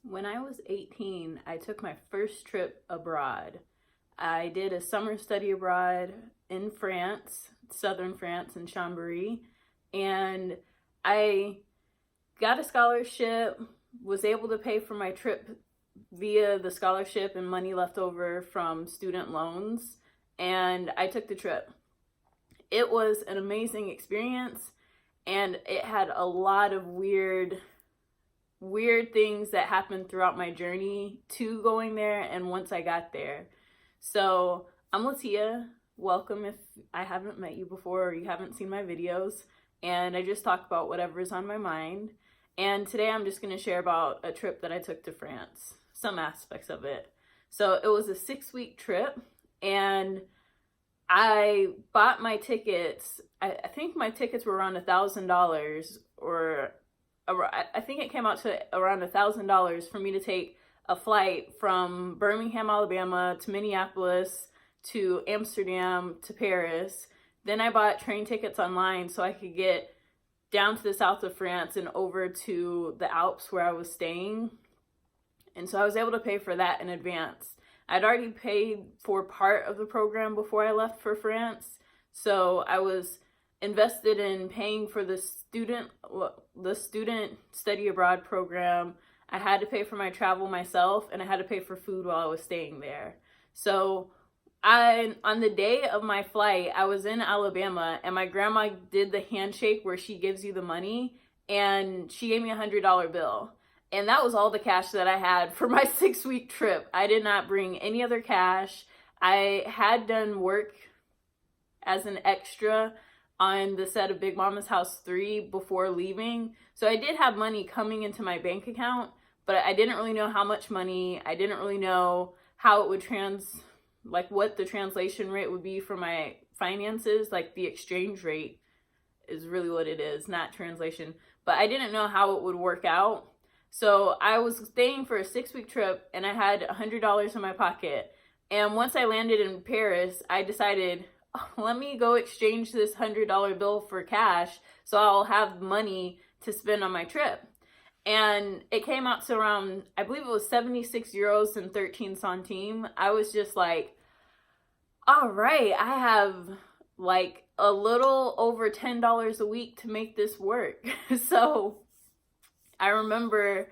When I was 18, I took my first trip abroad. I did a summer study abroad in France, southern France in Chambéry, and I got a scholarship, was able to pay for my trip via the scholarship and money left over from student loans, and I took the trip. It was an amazing experience, and it had a lot of weird things that happened throughout my journey to going there and once I got there. So I'm Latia. Welcome if I haven't met you before or you haven't seen my videos. And I just talk about whatever's on my mind. And today I'm just going to share about a trip that I took to France, some aspects of it. So it was a 6-week trip, and I bought my tickets. I think my tickets were around $1,000, or I think it came out to around $1,000 for me to take a flight from Birmingham, Alabama to Minneapolis to Amsterdam to Paris. Then I bought train tickets online so I could get down to the south of France and over to the Alps where I was staying. And so I was able to pay for that in advance. I'd already paid for part of the program before I left for France. So I was invested in paying for the student study abroad program. I had to pay for my travel myself, and I had to pay for food while I was staying there. So on the day of my flight, I was in Alabama, and my grandma did the handshake where she gives you the money, and she gave me a $100 bill. And that was all the cash that I had for my 6-week trip. I did not bring any other cash. I had done work as an extra on the set of Big Mama's House 3 before leaving. So I did have money coming into my bank account, but I didn't really know how much money. I didn't really know how it would what the translation rate would be for my finances. Like the exchange rate is really what it is, not translation. But I didn't know how it would work out. So I was staying for a 6-week trip, and I had $100 in my pocket. And once I landed in Paris, I decided, let me go exchange this $100 bill for cash so I'll have money to spend on my trip. And it came out to around, I believe it was 76 euros and 13 centimes. I was just like, all right, I have like a little over $10 a week to make this work. So I remember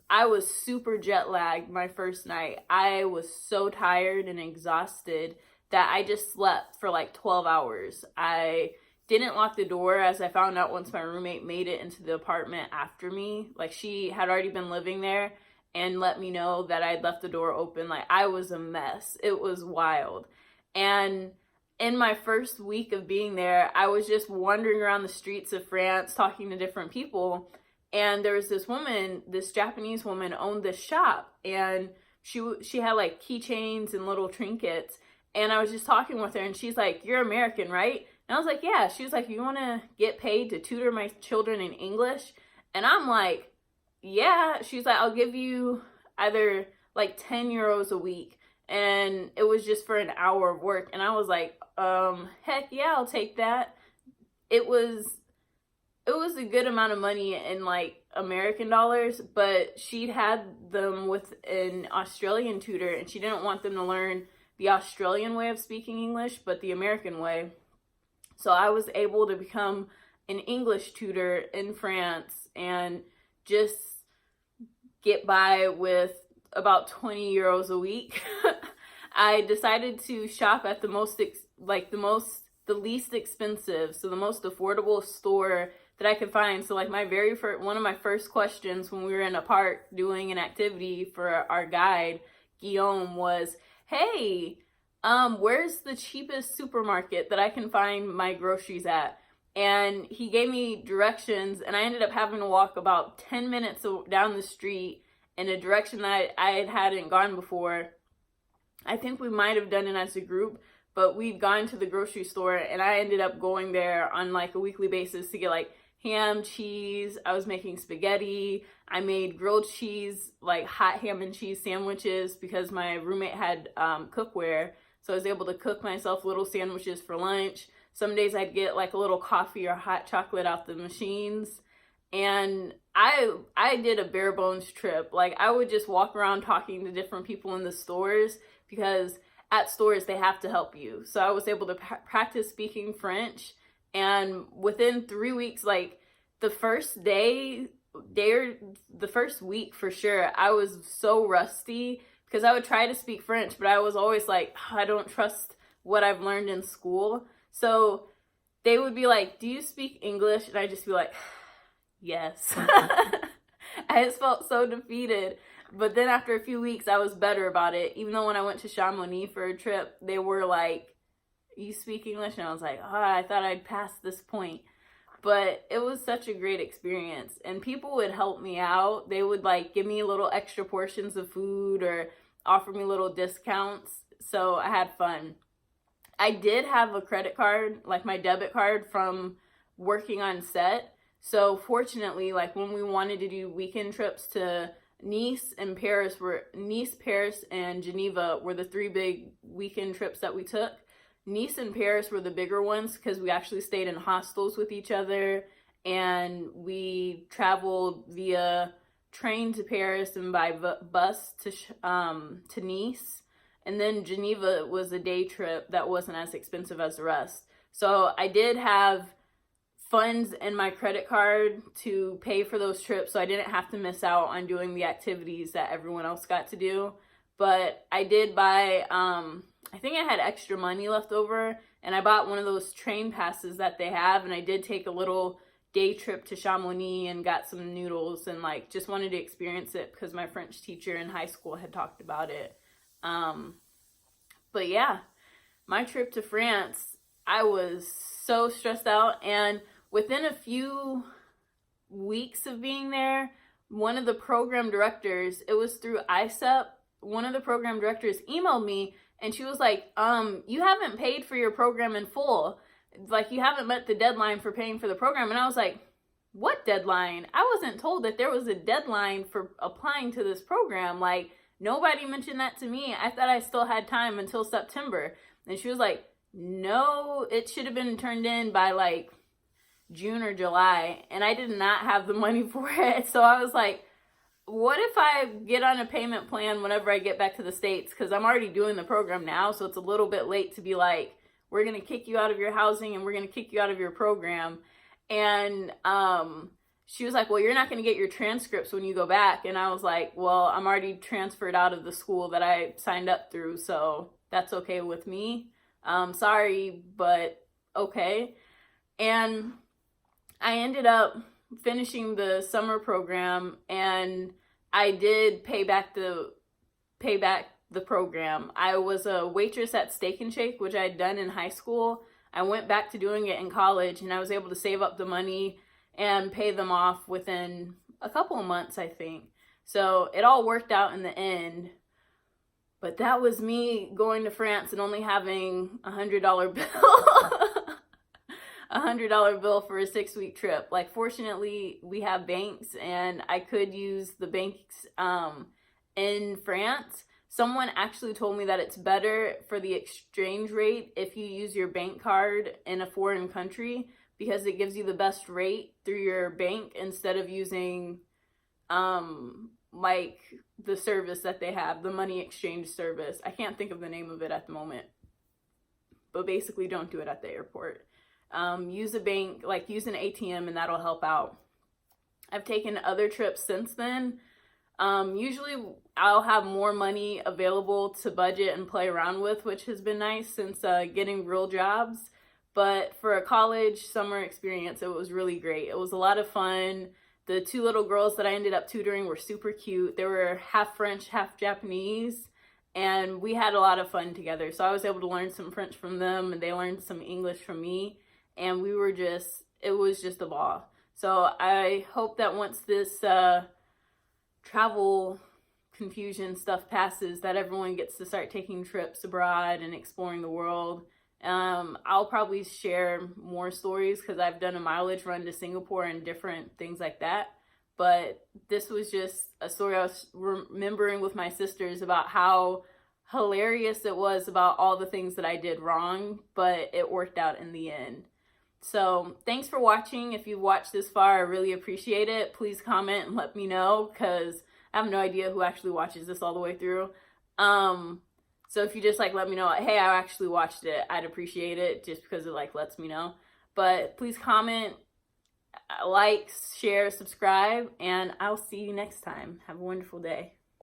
I was super jet lagged my first night. I was so tired and exhausted that I just slept for like 12 hours. I didn't lock the door, as I found out once my roommate made it into the apartment after me. Like, she had already been living there and let me know that I'd left the door open. Like, I was a mess. It was wild. And in my first week of being there, I was just wandering around the streets of France talking to different people. And there was this woman, this Japanese woman, owned this shop. And she had like keychains and little trinkets. And I was just talking with her, and she's like, "You're American, right?" And I was like, "Yeah." She was like, "You want to get paid to tutor my children in English?" And I'm like, "Yeah." She's like, "I'll give you either like 10 euros a week." And it was just for an hour of work. And I was like, heck yeah, I'll take that. It was a good amount of money in like American dollars, but she'd had them with an Australian tutor, and she didn't want them to learn the Australian way of speaking English, but the American way. So I was able to become an English tutor in France and just get by with about 20 euros a week. I decided to shop at the least expensive, so the most affordable store that I could find. So like one of my first questions when we were in a park doing an activity for our guide, Guillaume, was, "Hey, where's the cheapest supermarket that I can find my groceries at?" And he gave me directions, and I ended up having to walk about 10 minutes down the street in a direction that I hadn't gone before. I think we might have done it as a group, but we'd gone to the grocery store, and I ended up going there on like a weekly basis to get like ham, cheese. I was making spaghetti. I made grilled cheese, like hot ham and cheese sandwiches, because my roommate had cookware. So I was able to cook myself little sandwiches for lunch. Some days I'd get like a little coffee or hot chocolate out the machines. And I did a bare bones trip. Like, I would just walk around talking to different people in the stores, because at stores they have to help you. So I was able to practice speaking French, and within 3 weeks, like the first day or the first week for sure, I was so rusty because I would try to speak French, but I was always like, I don't trust what I've learned in school. So they would be like, do you speak English? And I'd just be like, yes. I just felt so defeated. But then after a few weeks, I was better about it. Even though when I went to Chamonix for a trip, they were like, you speak English? And I was like, I thought I'd pass this point. But it was such a great experience. And people would help me out. They would like give me little extra portions of food or offer me little discounts. So I had fun. I did have a credit card, like my debit card from working on set. So fortunately, like when we wanted to do weekend trips to Nice, Paris, and Geneva were the 3 big weekend trips that we took. Nice and Paris were the bigger ones because we actually stayed in hostels with each other, and we traveled via train to Paris and by bus to Nice. And then Geneva was a day trip that wasn't as expensive as the rest. So I did have funds in my credit card to pay for those trips, so I didn't have to miss out on doing the activities that everyone else got to do. But I did buy, I think I had extra money left over, and I bought one of those train passes that they have, and I did take a little day trip to Chamonix and got some noodles and like just wanted to experience it because my French teacher in high school had talked about it. But yeah, my trip to France, I was so stressed out, and within a few weeks of being there, one of the program directors, it was through ISEP, one of the program directors emailed me, and she was like, you haven't paid for your program in full. Like, you haven't met the deadline for paying for the program. And I was like, what deadline? I wasn't told that there was a deadline for applying to this program. Like, nobody mentioned that to me. I thought I still had time until September. And she was like, no, it should have been turned in by like June or July. And I did not have the money for it. So I was like, what if I get on a payment plan whenever I get back to the States? Because I'm already doing the program now. So it's a little bit late to be like, we're going to kick you out of your housing and we're going to kick you out of your program. And she was like, well, you're not going to get your transcripts when you go back. And I was like, well, I'm already transferred out of the school that I signed up through, so that's okay with me. Sorry, but okay. And I ended up finishing the summer program, and I did pay back the program. I was a waitress at Steak and Shake, which I had done in high school. I went back to doing it in college, and I was able to save up the money and pay them off within a couple of months, I think. So it all worked out in the end. But that was me going to France and only having $100 bill. $100 bill for a 6-week trip. Like, fortunately, we have banks, and I could use the banks in France. Someone actually told me that it's better for the exchange rate if you use your bank card in a foreign country, because it gives you the best rate through your bank instead of using like the service that they have, the money exchange service. I can't think of the name of it at the moment, but basically don't do it at the airport. Use a bank, like use an ATM, and that'll help out. I've taken other trips since then. Usually I'll have more money available to budget and play around with, which has been nice since getting real jobs. But for a college summer experience, it was really great. It was a lot of fun. The 2 little girls that I ended up tutoring were super cute. They were half French, half Japanese, and we had a lot of fun together. So I was able to learn some French from them, and they learned some English from me, and it was just a ball. So I hope that once this travel confusion stuff passes, that everyone gets to start taking trips abroad and exploring the world. I'll probably share more stories because I've done a mileage run to Singapore and different things like that. But this was just a story I was remembering with my sisters about how hilarious it was about all the things that I did wrong, but it worked out in the end. So thanks for watching. If you've watched this far, I really appreciate it. Please comment and let me know, because I have no idea who actually watches this all the way through. So if you just like let me know, hey, I actually watched it, I'd appreciate it, just because it like lets me know. But please comment, like, share, subscribe, and I'll see you next time. Have a wonderful day.